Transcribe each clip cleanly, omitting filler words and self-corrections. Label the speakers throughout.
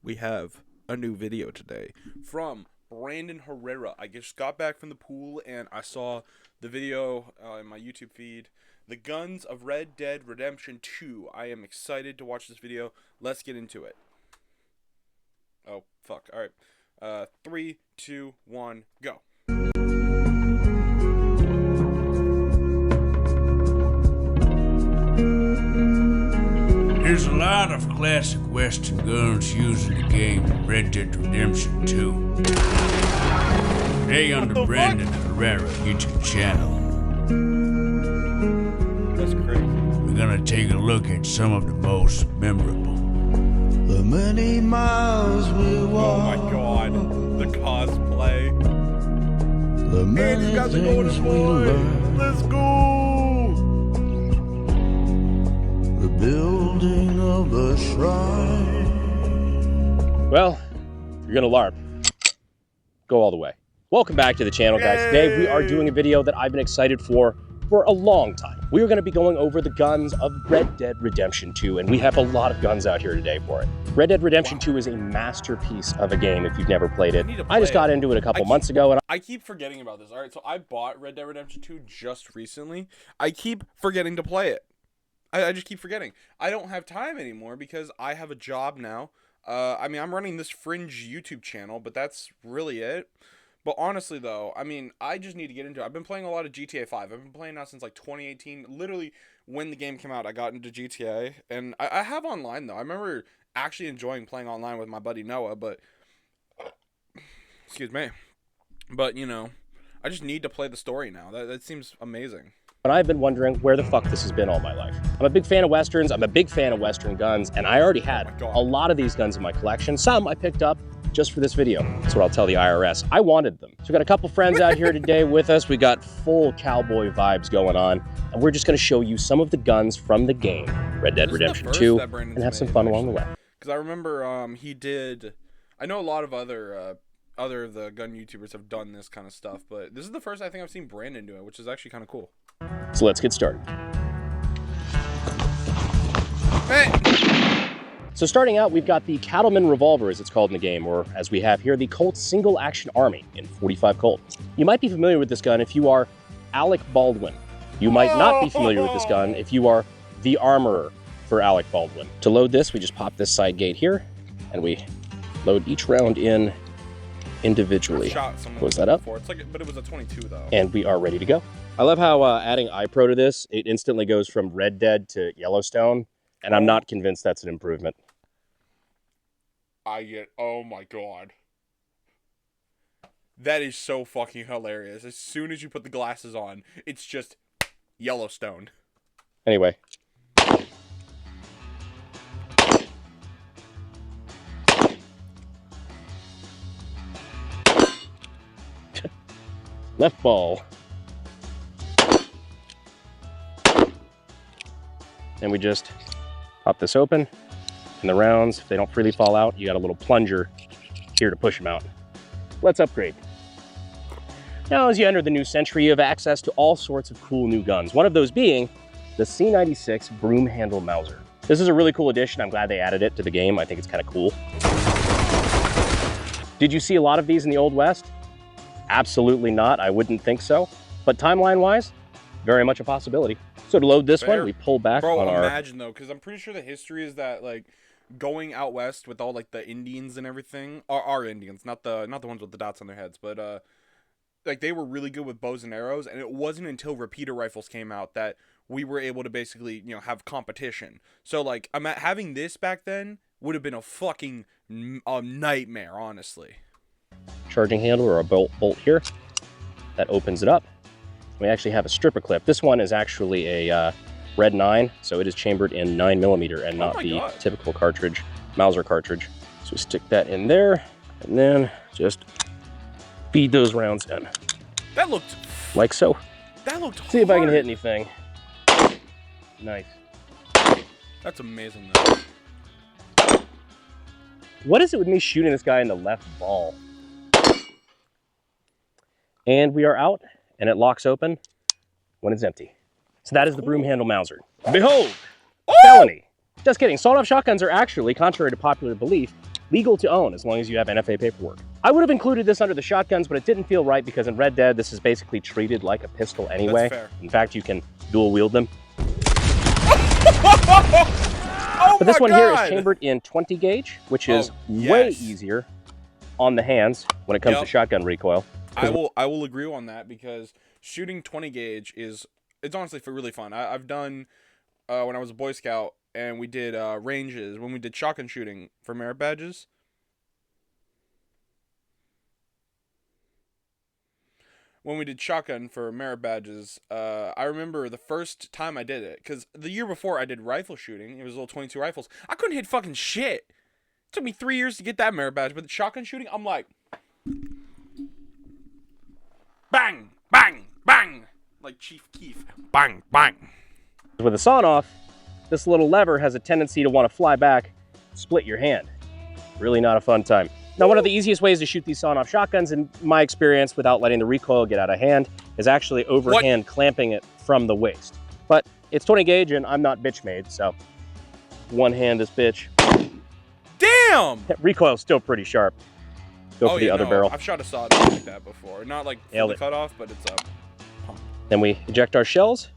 Speaker 1: we have a new video today from Brandon Herrera. I just got back from the pool and I saw the video in my YouTube feed. The Guns of Red Dead Redemption 2. I am excited to watch this video. Let's get into it. Oh, fuck. Alright. 3, 2, 1, go.
Speaker 2: There's a lot of classic Western guns used in the game Red Dead Redemption 2. Today on the Brandon Herrera YouTube channel,
Speaker 1: That's crazy.
Speaker 2: we're gonna take a look at some of the most memorable.
Speaker 3: The many miles we walk.
Speaker 1: Oh my god. The cosplay.
Speaker 3: The
Speaker 1: And
Speaker 3: many
Speaker 1: he's got the golden
Speaker 3: things we
Speaker 1: boy.
Speaker 3: learn.
Speaker 1: Let's go.
Speaker 3: The building of a shrine.
Speaker 4: Well, you're gonna LARP. Go all the way. Welcome back to the channel, guys. Today we are doing a video that I've been excited for a long time. We are gonna be going over the guns of Red Dead Redemption 2, and we have a lot of guns out here today for it. Red Dead Redemption 2 is a masterpiece of a game if you've never played it.
Speaker 1: I need to
Speaker 4: I just
Speaker 1: play
Speaker 4: got
Speaker 1: it.
Speaker 4: into it a couple months ago, and
Speaker 1: I keep forgetting about this. Alright, so I bought Red Dead Redemption 2 just recently. I keep forgetting to play it. I just keep forgetting. I don't have time anymore because I have a job now. I mean, I'm running this fringe YouTube channel, but that's really it. But honestly, though, I mean, I just need to get into it. I've been playing a lot of GTA 5. I've been playing now since like 2018. Literally, when the game came out, I got into GTA. And I have online, though. I remember actually enjoying playing online with my buddy Noah, but... Excuse me. But, you know, I just need to play the story now. That seems amazing.
Speaker 4: I've been wondering where the fuck this has been all my life. I'm a big fan of Westerns, I'm a big fan of Western guns, and I already had
Speaker 1: Oh my God.
Speaker 4: a lot of these guns in my collection. Some I picked up just for this video. That's what I'll tell the IRS. I wanted them. So we got a couple friends out here today with us. We got full cowboy vibes going on, and we're just gonna show you some of the guns from the game, Red Dead
Speaker 1: This is the
Speaker 4: Redemption
Speaker 1: first
Speaker 4: 2,
Speaker 1: that Brandon's
Speaker 4: and have some
Speaker 1: made,
Speaker 4: fun along the way.
Speaker 1: Because I remember he did... I know a lot of other of the gun YouTubers have done this kind of stuff, but this is the first I think I've seen Brandon do it, which is actually kind of cool.
Speaker 4: So let's get started.
Speaker 1: Hey!
Speaker 4: So starting out, we've got the Cattleman Revolver, as it's called in the game, or as we have here, the Colt Single Action Army in 45 Colt. You might be familiar with this gun if you are Alec Baldwin. You might not be familiar with this gun if you are the armorer for Alec Baldwin. To load this, we just pop this side gate here, and we load each round in individually.
Speaker 1: Shot someone
Speaker 4: Close that up.
Speaker 1: before. It's like, but it was a 22 though.
Speaker 4: And we are ready to go. I love how adding iPro to this, it instantly goes from Red Dead to Yellowstone, and I'm not convinced that's an improvement.
Speaker 1: Oh my god. That is so fucking hilarious. As soon as you put the glasses on, it's just Yellowstone.
Speaker 4: Anyway. Left ball. And we just pop this open, and the rounds, if they don't freely fall out, you got a little plunger here to push them out. Let's upgrade. Now, as you enter the new century, you have access to all sorts of cool new guns, one of those being the C96 Broom Handle Mauser. This is a really cool addition. I'm glad they added it to the game. I think it's kind of cool. Did you see a lot of these in the Old West? Absolutely not. I wouldn't think so. But timeline-wise, very much a possibility. So to load this
Speaker 1: Fair.
Speaker 4: one, we pull back
Speaker 1: Bro,
Speaker 4: on our...
Speaker 1: imagine though, because I'm pretty sure the history is that like going out west with all like the Indians and everything, our Indians, not the ones with the dots on their heads, but like they were really good with bows and arrows, and it wasn't until repeater rifles came out that we were able to basically, you know, have competition. So like having this back then would have been a fucking nightmare, honestly.
Speaker 4: charging handle or a bolt here. That opens it up. We actually have a stripper clip. This one is actually a Red 9, so it is chambered in 9mm and not the typical cartridge, Mauser cartridge. So we stick that in there, and then just feed those rounds in.
Speaker 1: That looked
Speaker 4: like so.
Speaker 1: That looked hard.
Speaker 4: See if I can hit anything. Nice.
Speaker 1: That's amazing though.
Speaker 4: What is it with me shooting this guy in the left ball? And we are out, and it locks open when it's empty. So that is the Broom Handle Mauser. Behold, felony. Just kidding. Sawed-off shotguns are actually, contrary to popular belief, legal to own as long as you have NFA paperwork. I would have included this under the shotguns, but it didn't feel right because in Red Dead, this is basically treated like a pistol anyway.
Speaker 1: That's fair.
Speaker 4: In fact, you can dual wield them.
Speaker 1: Oh
Speaker 4: But this
Speaker 1: my
Speaker 4: one here is
Speaker 1: God!
Speaker 4: chambered in 20 gauge, which is
Speaker 1: yes.
Speaker 4: way easier on the hands when it comes to
Speaker 1: Yep.
Speaker 4: shotgun recoil.
Speaker 1: I will agree on that because shooting 20 gauge it's honestly really fun. I've done when I was a Boy Scout and we did ranges when we did shotgun shooting for merit badges. When we did shotgun for merit badges, I remember the first time I did it because the year before I did rifle shooting. It was little 22 rifles. I couldn't hit fucking shit. It took me 3 years to get that merit badge, but the shotgun shooting, I'm like, bang, bang, bang, like Chief Keef, bang, bang.
Speaker 4: With a sawn-off, this little lever has a tendency to want to fly back, split your hand. Really not a fun time. Now, one of the easiest ways to shoot these sawn-off shotguns, in my experience, without letting the recoil get out of hand, is actually overhand clamping it from the waist. But it's 20 gauge, and I'm not bitch made, so one hand is bitch.
Speaker 1: Damn!
Speaker 4: Recoil's still pretty sharp. Go for the other barrel.
Speaker 1: I've shot a sawed-off like that before. Not like
Speaker 4: Nailed
Speaker 1: fully
Speaker 4: it.
Speaker 1: cut off, but it's up.
Speaker 4: Then we eject our shells.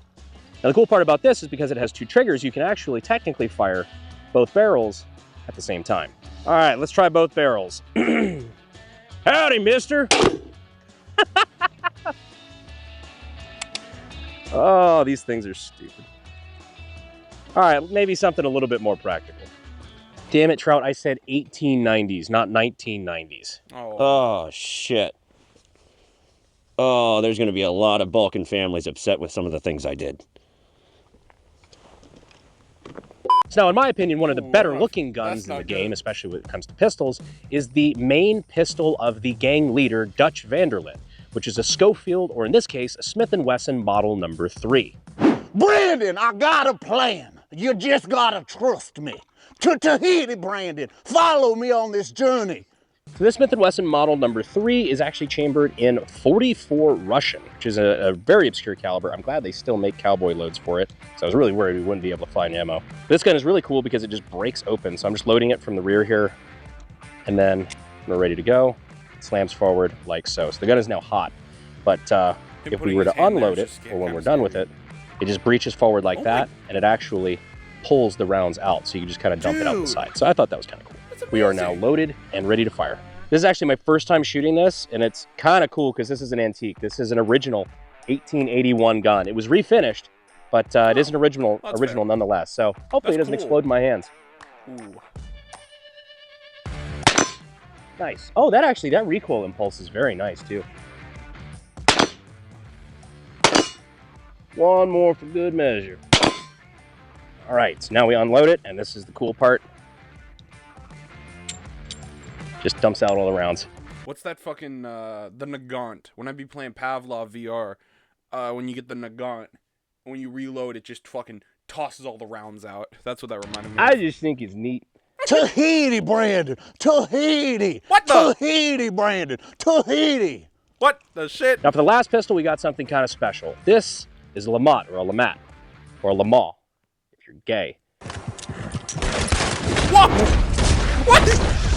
Speaker 4: Now the cool part about this is because it has two triggers, you can actually technically fire both barrels at the same time. All right, let's try both barrels. Howdy, mister. Oh, these things are stupid. All right, maybe something a little bit more practical. Damn it, Trout, I said 1890s, not 1990s.
Speaker 1: Oh.
Speaker 5: Oh, shit. Oh, there's going to be a lot of Balkan families upset with some of the things I did.
Speaker 4: So now, in my opinion, one of the
Speaker 1: Ooh,
Speaker 4: better
Speaker 1: that's
Speaker 4: looking guns in
Speaker 1: not
Speaker 4: the game,
Speaker 1: good.
Speaker 4: especially when it comes to pistols, is the main pistol of the gang leader, Dutch Vanderlyn, which is a Schofield, or in this case, a Smith & Wesson Model No. 3.
Speaker 6: Brandon, I got a plan. You just gotta trust me. To Tahiti, Brandon. Follow me on this journey.
Speaker 4: So this Smith & Wesson Model No. 3 is actually chambered in 44 Russian, which is a very obscure caliber. I'm glad they still make cowboy loads for it, so I was really worried we wouldn't be able to find ammo. This gun is really cool because it just breaks open, so I'm just loading it from the rear here, and then we're ready to go. It slams forward like so. So the gun is now hot, but if we
Speaker 1: putting
Speaker 4: were
Speaker 1: his
Speaker 4: to
Speaker 1: hand there
Speaker 4: unload
Speaker 1: is
Speaker 4: it,
Speaker 1: just
Speaker 4: or when
Speaker 1: kinda
Speaker 4: we're done with
Speaker 1: scary.
Speaker 4: it, it just breaches forward like
Speaker 1: Oh
Speaker 4: that, and it actually pulls the rounds out, so you can just kind of dump it out the
Speaker 1: Dude.
Speaker 4: side. So I thought that was kind of cool.
Speaker 1: That's
Speaker 4: We are now
Speaker 1: amazing.
Speaker 4: loaded and ready to fire. This is actually my first time shooting this, and it's kind of cool because this is an antique. This is an original 1881 gun. It was refinished, but it is an original
Speaker 1: That's
Speaker 4: original
Speaker 1: fair.
Speaker 4: nonetheless. So hopefully it
Speaker 1: That's
Speaker 4: doesn't
Speaker 1: cool.
Speaker 4: explode in my hands.
Speaker 1: Ooh.
Speaker 4: Nice. Oh, that recoil impulse is very nice too. One more for good measure. All right, so now we unload it, and this is the cool part. Just dumps out all the rounds.
Speaker 1: What's that fucking the Nagant? When I be playing Pavlov VR, when you get the Nagant, when you reload, it just fucking tosses all the rounds out. That's what that reminded me of.
Speaker 4: I just think it's neat.
Speaker 6: Tahiti, Brandon. Tahiti.
Speaker 1: What the-
Speaker 6: Tahiti, Brandon. Tahiti.
Speaker 1: What the shit?
Speaker 4: Now for the last pistol, we got something kind of special. This is a Lamat, or a Lamat, or a Lamaw, if you're gay.
Speaker 1: What? What?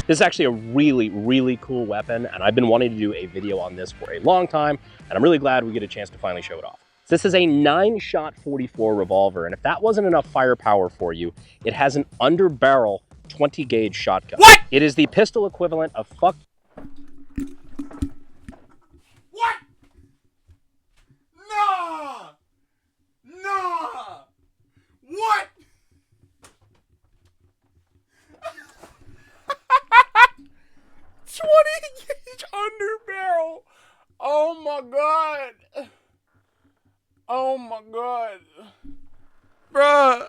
Speaker 4: This is actually a really, really cool weapon, and I've been wanting to do a video on this for a long time, and I'm really glad we get a chance to finally show it off. This is a 9-shot 44 revolver, and if that wasn't enough firepower for you, it has an under-barrel 20-gauge shotgun.
Speaker 1: What?
Speaker 4: It is the pistol equivalent of
Speaker 1: What? Nah! Nah! What? 20-gauge under barrel. Oh my god. Oh my god. Bruh.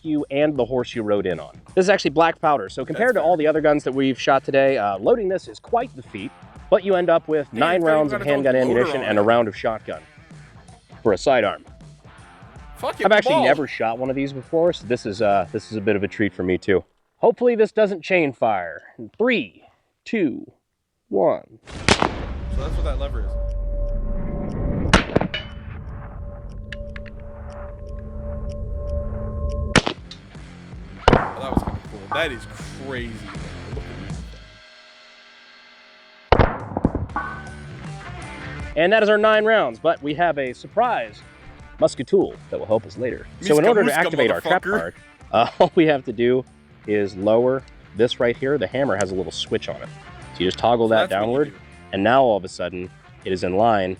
Speaker 4: you and the horse you rode in on. This is actually black powder, so compared to all the other guns that we've shot today, loading this is quite the feat, but you end up with
Speaker 1: Yeah,
Speaker 4: 9
Speaker 1: you
Speaker 4: rounds
Speaker 1: got
Speaker 4: of
Speaker 1: its own
Speaker 4: handgun
Speaker 1: loader
Speaker 4: ammunition
Speaker 1: on
Speaker 4: and a
Speaker 1: it.
Speaker 4: round of shotgun for a sidearm.
Speaker 1: Fuck it,
Speaker 4: I've actually
Speaker 1: ball.
Speaker 4: never shot one of these before, so this is a bit of a treat for me too. Hopefully this doesn't chain fire. 3, 2, 1.
Speaker 1: So that's what that lever is. Oh, that was kind of cool. That is crazy. Look at me.
Speaker 4: And that is our 9 rounds, but we have a surprise musket tool that will help us later. So in order to activate our trap card, all we have to do is lower this right here. The hammer has a little switch on it. So you just toggle that downward, and now all of a sudden it is in line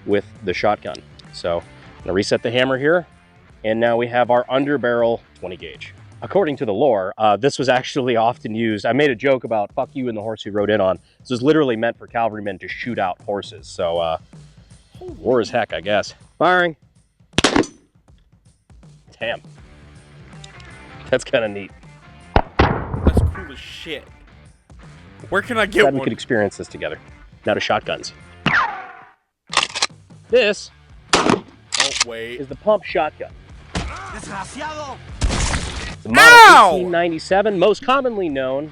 Speaker 4: with the shotgun. So I'm gonna reset the hammer here, and now we have our underbarrel 20 gauge. According to the lore, this was actually often used. I made a joke about fuck you and the horse you rode in on. This was literally meant for cavalrymen to shoot out horses. So war as heck, I guess. Firing. Damn. That's kind of neat.
Speaker 1: That's cool as shit. Where can I get
Speaker 4: Glad
Speaker 1: one?
Speaker 4: we could experience this together. Now to shotguns. This
Speaker 1: Oh, wait.
Speaker 4: is the pump shotgun.
Speaker 3: Desgraciado!
Speaker 4: It's a model 1897, most commonly known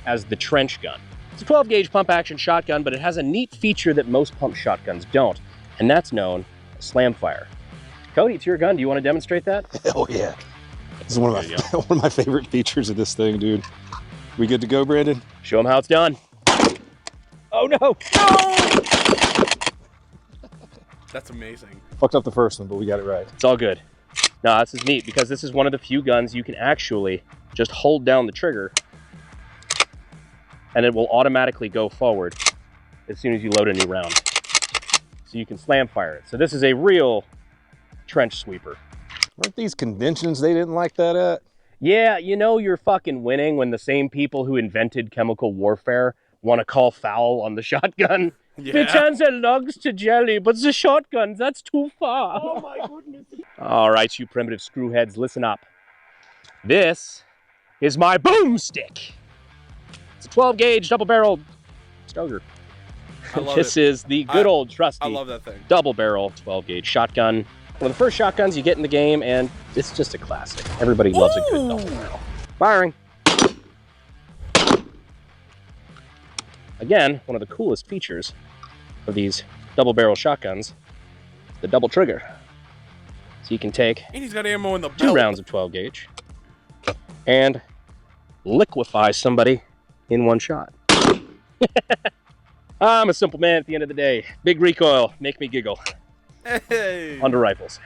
Speaker 4: as the trench gun. It's a 12 gauge pump action shotgun, but it has a neat feature that most pump shotguns don't, and that's known as slam fire. Cody, it's your gun. Do you want to demonstrate that?
Speaker 7: Hell yeah. This is one of my one of my favorite features of this thing, dude. We good to go, Brandon?
Speaker 4: Show them how it's done. Oh no!
Speaker 1: That's amazing.
Speaker 7: Fucked up the first one, but we got it right.
Speaker 4: It's all good. No, this is neat because this is one of the few guns you can actually just hold down the trigger and it will automatically go forward as soon as you load a new round. So you can slam fire it. So this is a real trench sweeper.
Speaker 7: Weren't these conventions they didn't like that at?
Speaker 4: Yeah, you know you're fucking winning when the same people who invented chemical warfare want to call foul on the shotgun.
Speaker 1: Yeah.
Speaker 4: They turn their logs to jelly, but the shotguns, that's too far. Oh my goodness. All right, you primitive screwheads, listen up. This is my boomstick. It's a 12 gauge double barrel Stoger.
Speaker 1: I love
Speaker 4: This
Speaker 1: it.
Speaker 4: is the good old trusty
Speaker 1: I love that thing.
Speaker 4: double barrel 12 gauge shotgun. One of the first shotguns you get in the game, and it's just a classic. Everybody loves a good double barrel. Firing. Again, one of the coolest features of these double barrel shotguns, the double trigger. So you can take
Speaker 1: And he's got ammo in the
Speaker 4: 2
Speaker 1: belt.
Speaker 4: rounds of 12 gauge and liquefy somebody in one shot. I'm a simple man at the end of the day. Big recoil, make me giggle.
Speaker 1: Hey.
Speaker 4: Onto rifles.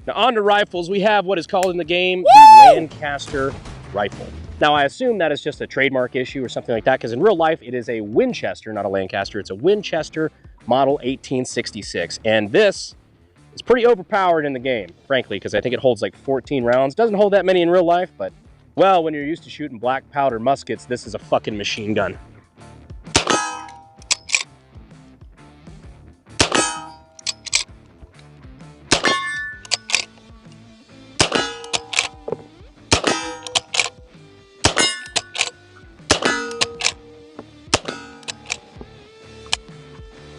Speaker 4: Now onto rifles, we have what is called in the game the Lancaster rifle. Now I assume that is just a trademark issue or something like that, because in real life it is a Winchester, not a Lancaster. It's a Winchester model 1866, and this is pretty overpowered in the game, frankly, because I think it holds like 14 rounds. Doesn't hold that many in real life, but well, when you're used to shooting black powder muskets, this is a fucking machine gun.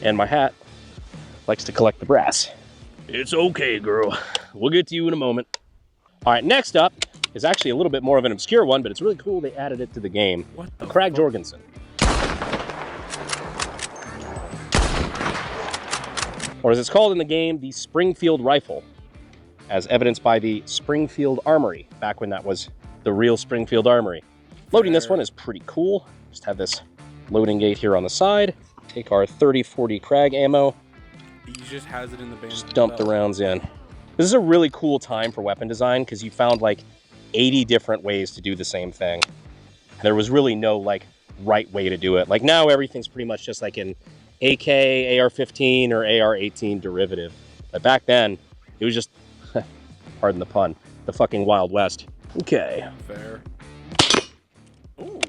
Speaker 4: And my hat likes to collect the brass. It's okay, girl. We'll get to you in a moment. All right, next up is actually a little bit more of an obscure one, but it's really cool they added it to the game.
Speaker 1: What the
Speaker 4: Krag
Speaker 1: fuck?
Speaker 4: Jorgensen. Or as it's called in the game, the Springfield Rifle, as evidenced by the Springfield Armory, back when that was the real Springfield Armory. Loading this
Speaker 1: Fair.
Speaker 4: one is pretty cool. Just have this loading gate here on the side. Take our 30-40 Krag ammo,
Speaker 1: He just has it in the band.
Speaker 4: just dump the rounds in. This is a really cool time for weapon design because you found like 80 different ways to do the same thing. And there was really no like right way to do it. Like now everything's pretty much just like an AK, AR-15 or AR-18 derivative. But back then, it was just, pardon the pun, the fucking Wild West. Okay.
Speaker 1: Fair. Ooh.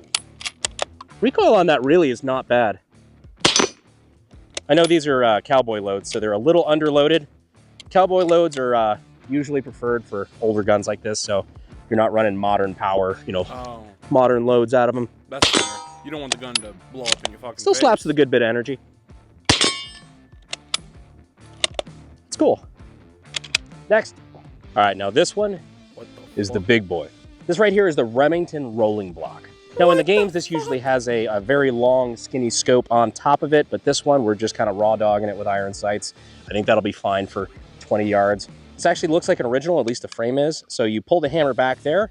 Speaker 4: Recoil on that really is not bad. I know these are cowboy loads, so they're a little underloaded. Cowboy loads are usually preferred for older guns like this, so you're not running modern power, you know,
Speaker 1: Oh,
Speaker 4: modern loads out of them.
Speaker 1: that's fair. You don't want the gun to blow up in your fucking
Speaker 4: Still
Speaker 1: face.
Speaker 4: slaps with a good bit of energy. It's cool. Next. All right, now this one
Speaker 1: What
Speaker 4: is the
Speaker 1: fuck?
Speaker 4: big boy. This right here is the Remington rolling block. Now in the games, this usually has a very long, skinny scope on top of it, but this one, we're just kind of raw dogging it with iron sights. I think that'll be fine for 20 yards. This actually looks like an original, at least the frame is. So you pull the hammer back there,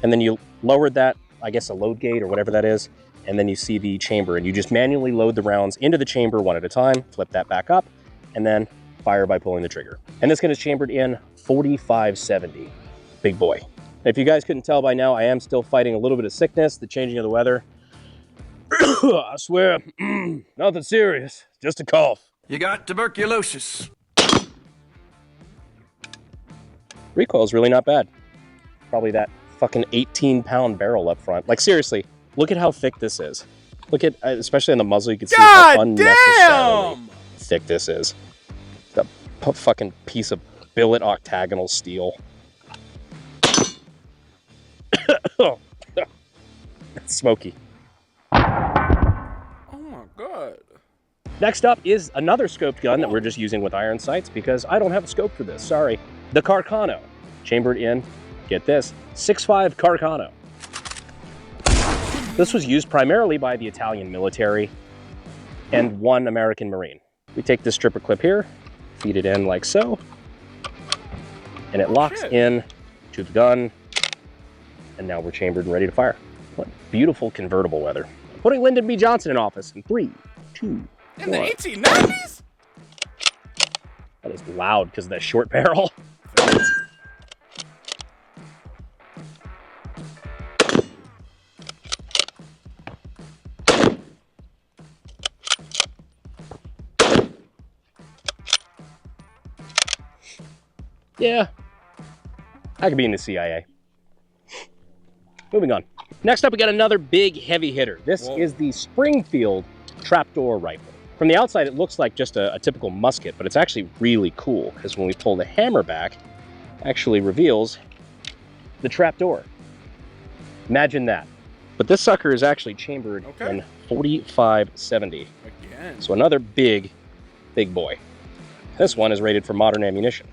Speaker 4: and then you lowered that, I guess a load gate or whatever that is, and then you see the chamber, and you just manually load the rounds into the chamber one at a time, flip that back up, and then fire by pulling the trigger. And this gun is chambered in 4570. Big boy. If you guys couldn't tell by now, I am still fighting a little bit of sickness, the changing of the weather. I swear, nothing serious, just a cough.
Speaker 8: You got tuberculosis.
Speaker 4: Recoil's really not bad. Probably that fucking 18-pound barrel up front. Like, seriously, look at how thick this is. Look at, especially on the muzzle, you can see how unnecessarily thick this is. The fucking piece of billet octagonal steel. Oh, that's smoky.
Speaker 1: Oh my god.
Speaker 4: Next up is another scoped gun that we're just using with iron sights because I don't have a scope for this, sorry. The Carcano, chambered in, get this, 6.5 Carcano. This was used primarily by the Italian military and one American Marine. We take this stripper clip here, feed it in like so, and it locks in to the gun, and now we're chambered and ready to fire. What beautiful convertible weather. Putting Lyndon B. Johnson in office in 3, 2, 1.
Speaker 1: In the 1890s?
Speaker 4: That is loud because of that short barrel. Yeah, I could be in the CIA. Moving on. Next up, we got another big heavy hitter. This is the Springfield trapdoor rifle. From the outside, it looks like just a typical musket, but it's actually really cool because when we pull the hammer back, it actually reveals the trapdoor. Imagine that. But this sucker is actually chambered in 4570.
Speaker 1: Again.
Speaker 4: So another big boy. This one is rated for modern ammunition.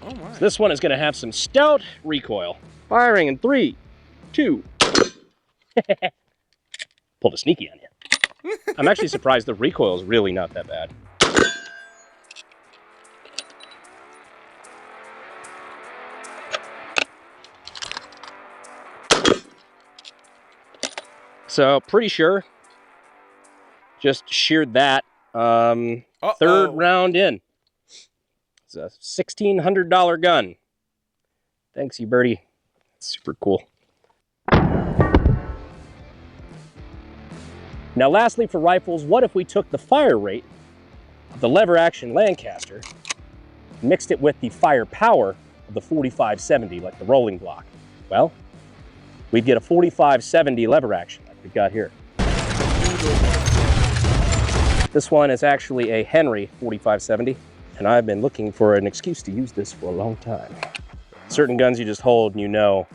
Speaker 1: Oh my.
Speaker 4: So this one is going to have some stout recoil. Firing in 3, 2. Pulled a sneaky on you. I'm actually surprised the recoil is really not that bad. So pretty sure just sheared that third round in. It's a $1,600 gun. Thanks, you birdie. Super cool. Now lastly for rifles, what if we took the fire rate of the lever action Lancaster, mixed it with the fire power of the 4570 like the rolling block? Well, we'd get a 4570 lever action like we've got here. This one is actually a Henry 4570, and I've been looking for an excuse to use this for a long time. Certain guns you just hold and you know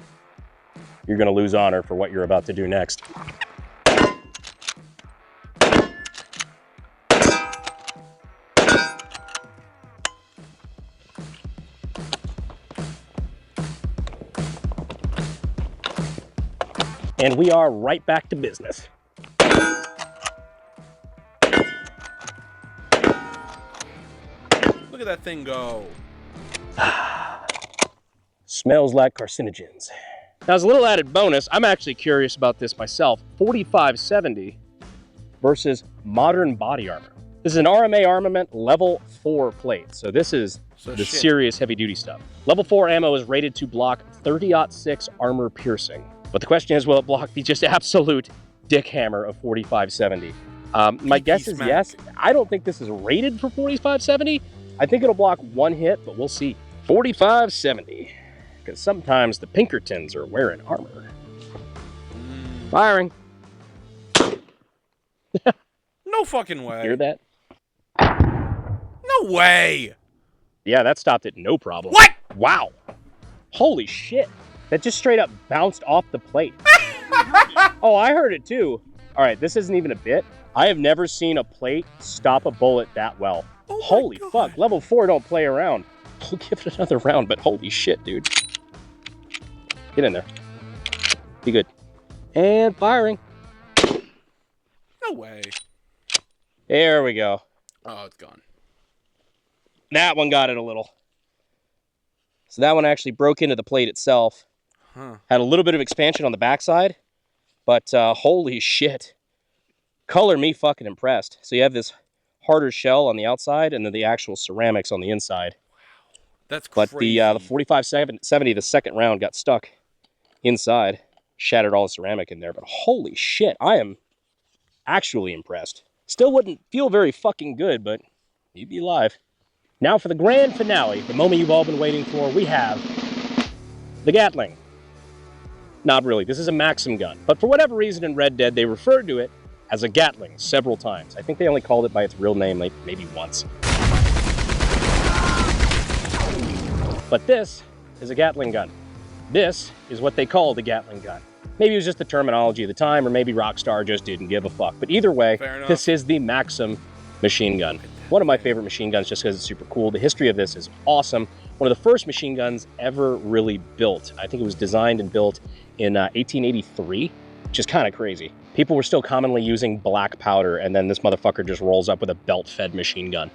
Speaker 4: you're gonna lose honor for what you're about to do next. And we are right back to business.
Speaker 1: Look at that thing go.
Speaker 4: Smells like carcinogens. Now, as a little added bonus, I'm actually curious about this myself. 4570 versus modern body armor. This is an RMA armament level 4 plate. So this is the serious heavy duty stuff. Level 4 ammo is rated to block 30-06 armor piercing. But the question is, will it block the just absolute dick hammer of 4570? My guess is yes. I don't think this is rated for 4570. I think it'll block one hit, but we'll see. 4570. Because sometimes the Pinkertons are wearing armor. Firing.
Speaker 1: No fucking way.
Speaker 4: Hear that?
Speaker 1: No way.
Speaker 4: Yeah, that stopped it no problem.
Speaker 1: What?
Speaker 4: Wow. Holy shit. That just straight up bounced off the plate. Oh, I heard it too. All right, this isn't even a bit. I have never seen a plate stop a bullet that well.
Speaker 1: Oh
Speaker 4: holy fuck, level 4 don't play around. We'll give it another round, but holy shit, dude. Get in there. Be good. And firing.
Speaker 1: No way.
Speaker 4: There we go.
Speaker 1: Oh, it's gone.
Speaker 4: That one got it a little. So that one actually broke into the plate itself.
Speaker 1: Huh.
Speaker 4: Had a little bit of expansion on the backside. But holy shit. Color me fucking impressed. So you have this harder shell on the outside and then the actual ceramics on the inside.
Speaker 1: That's
Speaker 4: But
Speaker 1: crazy.
Speaker 4: the 4570, the second round, got stuck inside. Shattered all the ceramic in there. But holy shit, I am actually impressed. Still wouldn't feel very fucking good, but you'd be live. Now for the grand finale, the moment you've all been waiting for, we have the Gatling. Not really, this is a Maxim gun. But for whatever reason in Red Dead, they referred to it as a Gatling several times. I think they only called it by its real name like maybe once. But this is a Gatling gun. This is what they called a Gatling gun. Maybe it was just the terminology of the time, or maybe Rockstar just didn't give a fuck. But either way, this is the Maxim machine gun. One of my favorite machine guns just because it's super cool. The history of this is awesome. One of the first machine guns ever really built. I think it was designed and built in 1883, which is kind of crazy. People were still commonly using black powder, and then this motherfucker just rolls up with a belt-fed machine gun.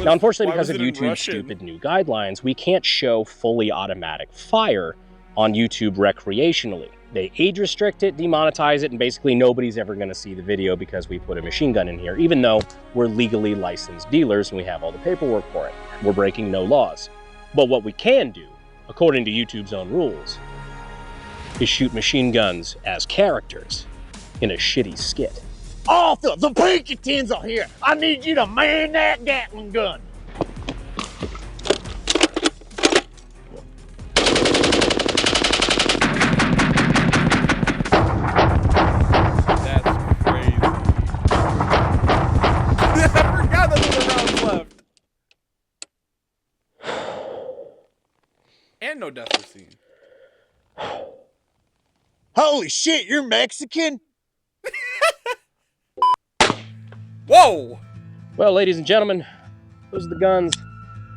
Speaker 4: Now, unfortunately, because of YouTube's stupid new guidelines, we can't show fully automatic fire on YouTube recreationally. They age restrict it, demonetize it, and basically nobody's ever going to see the video because we put a machine gun in here, even though we're legally licensed dealers and we have all the paperwork for it. We're breaking no laws. But what we can do, according to YouTube's own rules, is shoot machine guns as characters in a shitty skit.
Speaker 6: Arthur, the Pinkertons are here. I need you to man that Gatling gun.
Speaker 1: That's crazy. I forgot that there were rounds left. And no death was seen.
Speaker 6: Holy shit, you're Mexican?
Speaker 1: Whoa!
Speaker 4: Well, ladies and gentlemen, those are the guns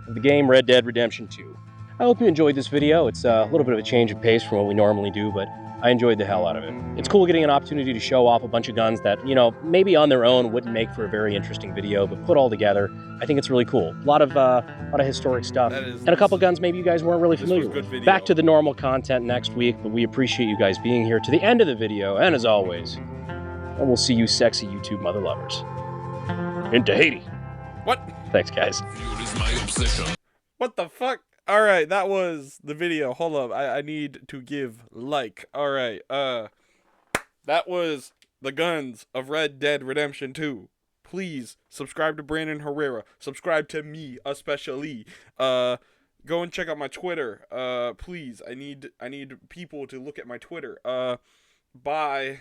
Speaker 4: of the game Red Dead Redemption 2. I hope you enjoyed this video. It's a little bit of a change of pace from what we normally do, but I enjoyed the hell out of it. It's cool getting an opportunity to show off a bunch of guns that, you know, maybe on their own wouldn't make for a very interesting video, but put all together, I think it's really cool. A lot of historic stuff, and a couple guns maybe you guys weren't really familiar with. Back to the normal content next week, but we appreciate you guys being here to the end of the video, and as always, and we'll see you sexy YouTube mother lovers in Tahiti.
Speaker 1: What?
Speaker 4: Thanks, guys.
Speaker 1: What the fuck? All right, that was the video. Hold up, I need to give like. All right, that was the guns of Red Dead Redemption 2. Please subscribe to Brandon Herrera. Subscribe to me especially. Go and check out my Twitter. Please, I need people to look at my Twitter. Bye.